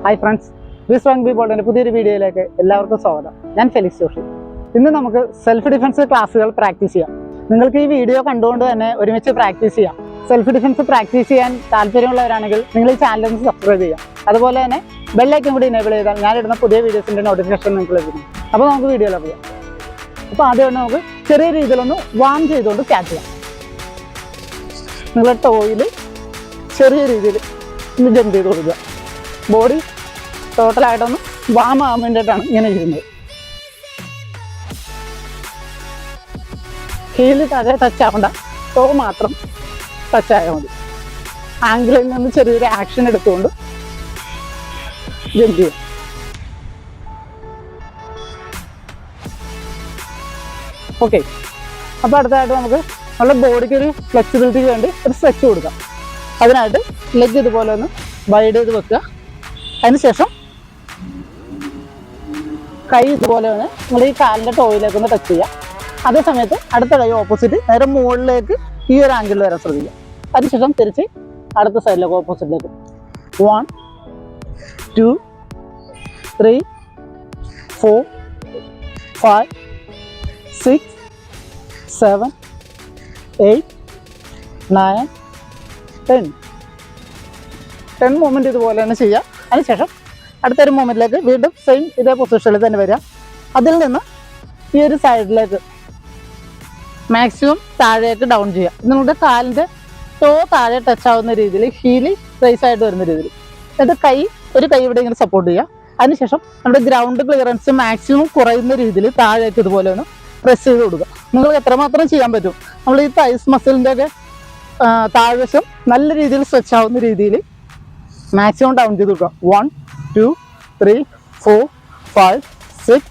Hi friends, be strong be ബോൾഡിൻ്റെ പുതിയൊരു വീഡിയോയിലേക്ക് എല്ലാവർക്കും സ്വാഗതം. ഞാൻ ഫെലിക്സ് ജോഷി. ഇന്ന് നമുക്ക് സെൽഫ് ഡിഫൻസ് ക്ലാസ്സുകൾ പ്രാക്ടീസ് ചെയ്യാം. നിങ്ങൾക്ക് ഈ വീഡിയോ കണ്ടുകൊണ്ട് തന്നെ ഒരുമിച്ച് പ്രാക്ടീസ് ചെയ്യാം. സെൽഫ് ഡിഫൻസ് പ്രാക്ടീസ് ചെയ്യാൻ താല്പര്യമുള്ളവരാണെങ്കിൽ നിങ്ങൾ ഈ ചാനൽ ഒന്ന് സബ്സ്ക്രൈബ് ചെയ്യാം. അതുപോലെ തന്നെ ബെല്ലൈക്കൻ കൂടി എനേബിൾ ചെയ്താൽ ഞാനിടുന്ന പുതിയ വീഡിയോസിൻ്റെ നോട്ടിഫിക്കേഷൻ നിങ്ങൾക്ക് ലഭിക്കും. അപ്പോൾ നമുക്ക് വീഡിയോയിലേക്ക് പോകാം. അപ്പോൾ ആദ്യം നമുക്ക് ചെറിയ രീതിയിലൊന്ന് വാം ചെയ്തുകൊണ്ട് സ്റ്റാർട്ട് ചെയ്യാം. നിങ്ങളുടെ ടോയിൽ ചെറിയ രീതിയിൽ ഒന്ന് ജമ്പ് ചെയ്ത് കൊടുക്കുക. ബോഡി ടോട്ടലായിട്ടൊന്ന് വാം ആകാൻ വേണ്ടിയിട്ടാണ് ഇങ്ങനെ ഇരുന്നത്. ഹീല് താഴെ ടച്ച് ആവണ്ട, ടോ മാത്രം ടച്ച് ആയാൽ മതി. ആംഗിളിൽ നിന്ന് ചെറിയൊരു ആക്ഷൻ എടുത്തുകൊണ്ട് ജമ്പ് ചെയ്യാം. ഓക്കെ, അപ്പോൾ അടുത്തതായിട്ട് നമുക്ക് നമ്മുടെ ബോഡിക്ക് ഒരു ഫ്ലെക്സിബിലിറ്റിക്ക് വേണ്ടി ഒരു സ്ട്രെച്ച് കൊടുക്കാം. അതിനായിട്ട് ലെഗ് ഇതുപോലെ ഒന്ന് വൈഡ് ചെയ്ത് വെക്കുക. അതിനുശേഷം കൈ ഇതുപോലെ ഒന്ന് നമ്മൾ ഈ കാലിൻ്റെ ടോയിലേക്ക് ഒന്ന് ടച്ച് ചെയ്യുക. അതേ സമയത്ത് അടുത്ത കൈ ഓപ്പോസിറ്റ് നേരെ മുകളിലേക്ക് ഈ ഒരു ആംഗിളിൽ വരാൻ ശ്രദ്ധിക്കുക. അതിനുശേഷം തിരിച്ച് അടുത്ത സൈഡിലേക്ക് ഓപ്പോസിറ്റിലേക്ക് 1 2 3 4 5 6 7 8 9 10 മൂവ്മെൻറ്റ് ഇതുപോലെ തന്നെ ചെയ്യുക. അതിനുശേഷം അടുത്തൊരു മൂവ്മെൻറ്റിലേക്ക് വീണ്ടും സെയിം ഇതേ പൊസിഷനിൽ തന്നെ വരിക. അതിൽ നിന്ന് ഈ ഒരു സൈഡിലേക്ക് മാക്സിമം താഴേക്ക് ഡൗൺ ചെയ്യുക. നിങ്ങളുടെ കാലിൻ്റെ ടോ താഴെ ടച്ച് ആവുന്ന രീതിയിൽ, ഹീല് റൈസ് ആയിട്ട് വരുന്ന രീതിയിൽ. എന്നിട്ട് ഒരു കൈ ഇവിടെ ഇങ്ങനെ സപ്പോർട്ട് ചെയ്യുക. അതിനുശേഷം നമ്മുടെ ഗ്രൗണ്ട് ക്ലിയറൻസ് മാക്സിമം കുറയുന്ന രീതിയിൽ താഴേക്ക് ഇതുപോലെ ഒന്ന് പ്രസ് ചെയ്ത് കൊടുക്കുക. നിങ്ങൾക്ക് എത്രമാത്രം ചെയ്യാൻ പറ്റും. നമ്മൾ ഈ തൈസ് മസിലിൻ്റെ ഒക്കെ താഴ്വശം നല്ല രീതിയിൽ സ്ട്രെച്ച് ആവുന്ന രീതിയിൽ മാക്സിമം ഡൗൺ ചെയ്ത് കൊടുക്കുക. 1 2 3 4 5 6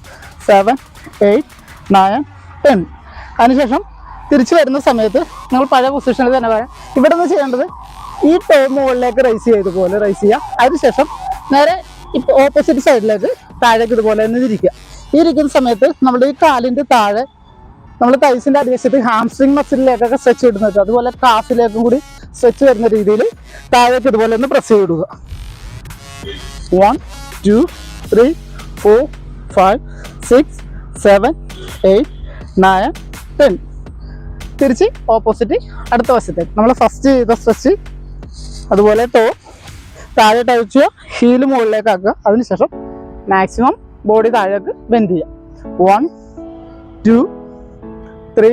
7 8 9 10. അതിനുശേഷം തിരിച്ചു വരുന്ന സമയത്ത് നിങ്ങൾ പഴയ പൊസിഷനിൽ തന്നെ വരാം. ഇവിടെ നിന്ന് ചെയ്യേണ്ടത് ഈ ടോ മുകളിലേക്ക് റൈസ് ചെയ്തതുപോലെ റൈസ് ചെയ്യുക. അതിനുശേഷം നേരെ ഇപ്പോൾ ഓപ്പോസിറ്റ് സൈഡിലേക്ക് താഴേക്ക് ഇതുപോലെ തന്നെ ഇരിക്കുക. ഈ ഇരിക്കുന്ന സമയത്ത് നമ്മുടെ ഈ കാലിൻ്റെ താഴെ നമ്മൾ തൈസിൻ്റെ അടിവശത്ത് ഹാംസ്ട്രിങ് മസിലിലേക്കൊക്കെ സ്ട്രെച്ച് ഇടുന്നത്, അതുപോലെ കാഫിലേക്കും കൂടി സ്ട്രെച്ച് വരുന്ന രീതിയിൽ താഴേക്ക് ഇതുപോലെ ഒന്ന് പ്രസ് ചെയ്ത് വിടുക. 1 2 3 4 5 6 7 8 9 10. തിരിച്ച് ഓപ്പോസിറ്റ് അടുത്ത വശത്തേക്ക് നമ്മൾ ഫസ്റ്റ് ചെയ്ത സ്ട്രെച്ച് അതുപോലെ ടോ താഴെ ടച്ച് ഹീല് മുകളിലേക്ക് ആക്കുക. അതിനുശേഷം മാക്സിമം ബോഡി താഴേക്ക് ബെൻഡ് ചെയ്യുക. 1 2 3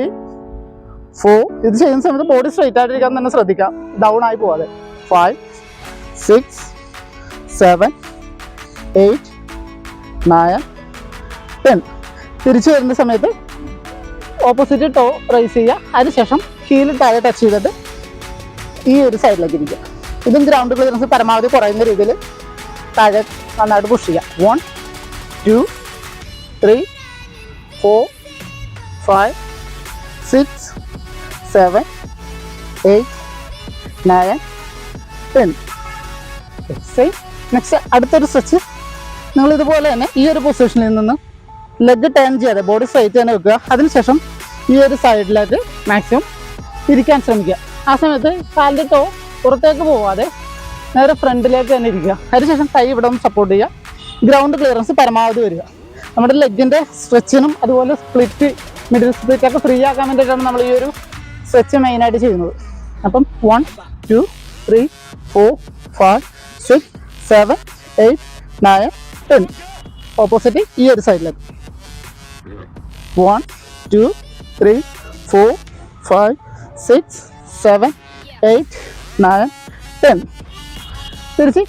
4. ഇത് ചെയ്യുന്ന സമയത്ത് ബോഡി സ്ട്രെയിറ്റ് ആയിട്ടിരിക്കാൻ തന്നെ ശ്രദ്ധിക്കാം, ഡൗൺ ആയി പോവാതെ. 5 6 7 8 9 10. തിരിച്ചു വരുന്ന സമയത്ത് ഓപ്പോസിറ്റ് ടോ റൈസ് ചെയ്യുക. അതിനുശേഷം ഹീല് താഴെ ടച്ച് ചെയ്തിട്ട് ഈ ഒരു സൈഡിലേക്ക് ഇരിക്കുക. ഇതും ഗ്രൗണ്ട് ക്ലിയറൻസ് പരമാവധി കുറയുന്ന രീതിയിൽ താഴെ നന്നായിട്ട് പുഷ് ചെയ്യുക. 1 2 3 4 5 6 7 8 9 10. സെയിം. നെക്സ്റ്റ് അടുത്തൊരു സ്ട്രെച്ച് നിങ്ങൾ ഇതുപോലെ തന്നെ ഈ ഒരു പൊസിഷനിൽ നിന്ന് ലെഗ് ടേൺ ചെയ്യാതെ ബോഡി സ്ട്രൈറ്റ് തന്നെ വെക്കുക. അതിനുശേഷം ഈ ഒരു സൈഡിലേക്ക് മാക്സിമം ഇരിക്കാൻ ശ്രമിക്കുക. ആ സമയത്ത് കാലിൻ്റെ ടോ പുറത്തേക്ക് പോവാതെ നേരെ ഫ്രണ്ടിലേക്ക് തന്നെ ഇരിക്കുക. അതിനുശേഷം കൈ ഇവിടെ ഒന്ന് സപ്പോർട്ട് ചെയ്യുക. ഗ്രൗണ്ട് ക്ലിയറൻസ് പരമാവധി വരിക. നമ്മുടെ ലെഗിൻ്റെ സ്ട്രെച്ചിനും അതുപോലെ സ്പ്ലിറ്റ് മിഡിൽ സ്പ്ലിറ്റൊക്കെ ഫ്രീ ആക്കാൻ വേണ്ടിയിട്ടാണ് നമ്മൾ ഈ ഒരു സ്ട്രെച്ച് മെയിനായിട്ട് ചെയ്യുന്നത്. അപ്പം 1 2 3 4 5 6 7 8 9 10. ഓപ്പോസിറ്റ് ഈ ഒരു സൈഡിലേക്ക് 1 2 3 4 5 6 7 8 9 10. തിരിച്ച്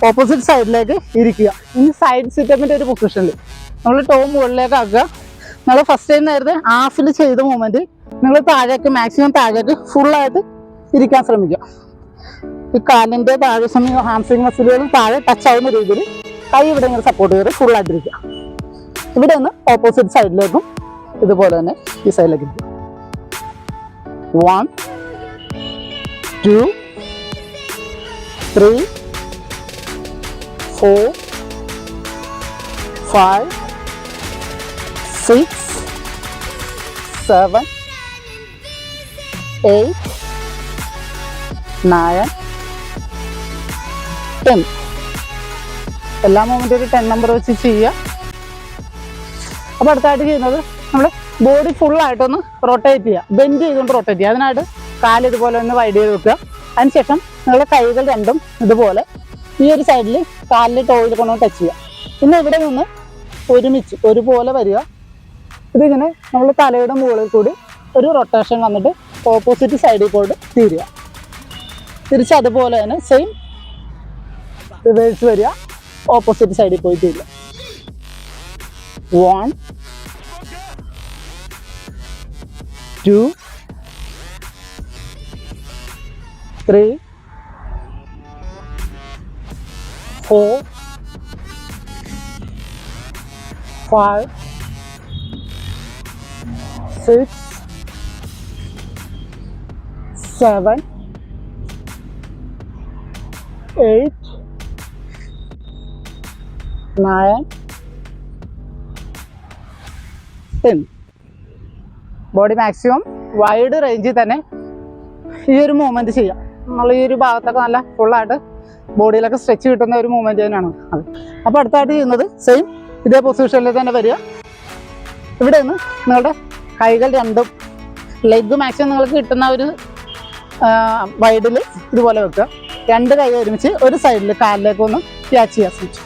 ഓപ്പോസിറ്റ് സൈഡിലേക്ക് ഇരിക്കുക. ഇനി സൈഡ് സിറ്റപ്പിൻ്റെ ഒരു പൊസിഷനിൽ നമ്മൾ ടോ മുകളിലേക്ക് ആക്കുക. നമ്മൾ ഫസ്റ്റ് ടൈം നേരത്തെ ഹാഫിൽ ചെയ്ത മൂവ്മെൻറ്റ് നിങ്ങൾ താഴേക്ക് മാക്സിമം താഴേക്ക് ഫുള്ളായിട്ട് ഇരിക്കാൻ ശ്രമിക്കുക. ഈ കാലിൻ്റെ താഴെ സമയം ഹാംസ്ട്രിങ് മസിലുകളും താഴെ ടച്ച് ആവുന്ന രീതിയിൽ കൈ ഇവിടെ ഇങ്ങനെ സപ്പോർട്ട് ചെയ്ത് ഫുള്ളായിട്ടിരിക്കുക. ഇവിടെ നിന്ന് ഓപ്പോസിറ്റ് സൈഡിലേക്കും ഇതുപോലെ തന്നെ ഈ സൈഡിലേക്ക് ഇരിക്കുക. 1 2 3 4 5 6 7 8 9 10. എല്ലാ മൂവ്മെൻറ്റും ഒരു 10 നമ്പർ വെച്ച് ചെയ്യുക. അപ്പോൾ അടുത്തായിട്ട് ചെയ്യുന്നത് നമ്മൾ ബോഡി ഫുള്ളായിട്ടൊന്ന് റൊട്ടേറ്റ് ചെയ്യുക, ബെൻഡ് ചെയ്തുകൊണ്ട് റൊട്ടേറ്റ് ചെയ്യുക. അതിനായിട്ട് കാല് ഇതുപോലെ ഒന്ന് വൈഡ് ചെയ്ത് വെക്കുക. അതിനുശേഷം നിങ്ങളുടെ കൈകൾ രണ്ടും ഇതുപോലെ ഈ ഒരു സൈഡിൽ കാലിൽ ടോയിൽ കൊണ്ടുവന്ന് ടച്ച് ചെയ്യുക. പിന്നെ ഇവിടെ നിന്ന് ഒരുമിച്ച് ഒരുപോലെ വരിക. ഇതിങ്ങനെ നമ്മൾ തലയുടെ മുകളിൽ കൂടി ഒരു റൊട്ടേഷൻ വന്നിട്ട് ഓപ്പോസിറ്റ് സൈഡിൽ പോയിട്ട് തീരുക. തിരിച്ച് അതുപോലെ തന്നെ സെയിം റിവേഴ്സ് വരിക, ഓപ്പോസിറ്റ് സൈഡിൽ പോയി തീരുക. 1 2 3 4 5 6 7 8 9 10. ബോഡി മാക്സിമം വൈഡ് റേഞ്ചിൽ തന്നെ ഈ ഒരു മൂവ്മെൻറ്റ് ചെയ്യാം. നമ്മൾ ഈ ഒരു ഭാഗത്തൊക്കെ നല്ല ഫുള്ളായിട്ട് ബോഡിയിലൊക്കെ സ്ട്രെച്ച് കിട്ടുന്ന ഒരു മൂവ്മെൻറ്റ് തന്നെയാണ് അത്. അപ്പോൾ അടുത്തായിട്ട് ചെയ്യുന്നത് സെയിം ഇതേ പൊസിഷനിൽ തന്നെ വരിക. ഇവിടെ നിന്ന് നിങ്ങളുടെ കൈകൾ രണ്ടും ലെഗ് മാക്സിമം നിങ്ങൾക്ക് കിട്ടുന്ന ഒരു വൈഡിൽ ഇതുപോലെ വെക്കുക. രണ്ട് കൈ ഒരുമിച്ച് ഒരു സൈഡിൽ കാലിലേക്ക് ഒന്ന് ക്യാച്ച് ചെയ്യുക. സ്വിച്ച്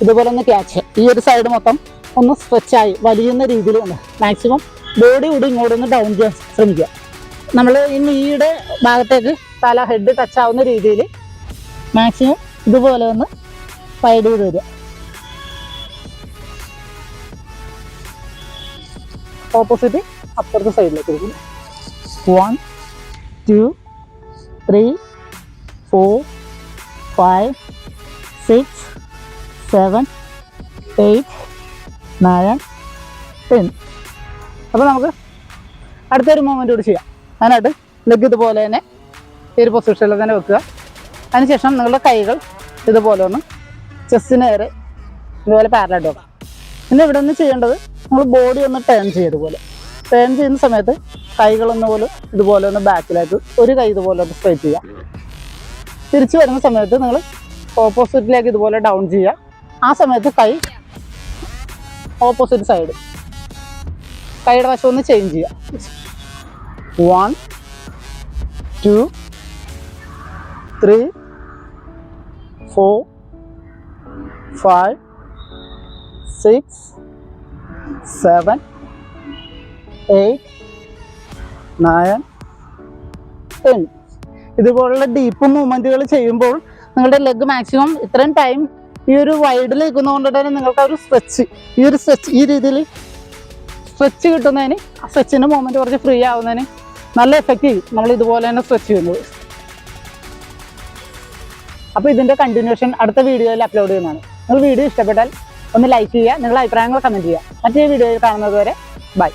ഇതുപോലെ ഒന്ന് ക്യാച്ച് ചെയ്യുക. ഈ ഒരു സൈഡ് മൊത്തം ഒന്ന് സ്ട്രെച്ചായി വലിയുന്ന രീതിയിൽ ഒന്ന് മാക്സിമം ബോഡി കൂടി ഇങ്ങോട്ടൊന്ന് ഡൗൺ ചെയ്യാൻ ശ്രമിക്കുക. നമ്മൾ ഈ നീയുടെ ഭാഗത്തേക്ക് തല ഹെഡ് ടച്ച് ആവുന്ന രീതിയിൽ മാക്സിമം ഇതുപോലെ ഒന്ന് സൈഡ് ചെയ്ത് വരിക. ഓപ്പോസിറ്റ് അപ്പുറത്തെ സൈഡിലേക്ക് വരും. 1 2 3 4 5 6 7 8 9 10. അപ്പോൾ നമുക്ക് അടുത്തൊരു മൂവ്മെൻറ്റ് കൂടി ചെയ്യാം. അതിനായിട്ട് ലെഗ് ഇതുപോലെ തന്നെ ഈ ഒരു പൊസിഷനിൽ തന്നെ വെക്കുക. അതിനുശേഷം നിങ്ങളുടെ കൈകൾ ഇതുപോലെ ഒന്ന് ചെസ്റ്റിന് നേരെ ഇതുപോലെ പാരലായിട്ട് വെക്കാം. പിന്നെ ഇവിടെ നിന്ന് ചെയ്യേണ്ടത് നമ്മൾ ബോഡി ഒന്ന് ടേൺ ചെയ്തതുപോലെ ടേൺ ചെയ്യുന്ന സമയത്ത് കൈകളൊന്ന് പോലും ഇതുപോലെ ഒന്ന് ബാക്കിലേക്ക് ഒരു കൈ ഇതുപോലെ ഒന്ന് സ്ട്രൈറ്റ് ചെയ്യുക. തിരിച്ചു വരുന്ന സമയത്ത് നിങ്ങൾ ഓപ്പോസിറ്റിലേക്ക് ഇതുപോലെ ഡൗൺ ചെയ്യുക. ആ സമയത്ത് കൈ ഓപ്പോസിറ്റ് സൈഡ് കൈയുടെ വശം ഒന്ന് ചേഞ്ച് ചെയ്യുക. 1 2 3 4 5 6 7 8 9 10. ഇതുപോലുള്ള ഡീപ്പ് മൂവ്മെൻറ്റുകൾ ചെയ്യുമ്പോൾ നിങ്ങളുടെ ലെഗ് മാക്സിമം ഇത്രയും ടൈം ഈ ഒരു വൈഡിൽ നിൽക്കുന്നതുകൊണ്ട് തന്നെ നിങ്ങൾക്ക് ആ ഒരു സ്ട്രെച്ച് ഈ രീതിയിൽ സ്ട്രെച്ച് കിട്ടുന്നതിന് ആ സ്ട്രെച്ചിൻ്റെ മൂവ്മെൻറ്റ് കുറച്ച് ഫ്രീ ആവുന്നതിന് നല്ല എഫക്റ്റ് ചെയ്യും നമ്മൾ ഇതുപോലെ തന്നെ സ്ട്രെച്ച് ചെയ്യുന്നത്. അപ്പോൾ ഇതിൻ്റെ കണ്ടിന്യൂഷൻ അടുത്ത വീഡിയോയിൽ അപ്ലോഡ് ചെയ്യുന്നതാണ്. നിങ്ങൾ വീഡിയോ ഇഷ്ടപ്പെട്ടാൽ ഒന്ന് ലൈക്ക് ചെയ്യുക, നിങ്ങളുടെ അഭിപ്രായങ്ങൾ കമൻറ്റ് ചെയ്യുക. മറ്റേ വീഡിയോയിൽ കാണുന്നത് വരെ ബൈ.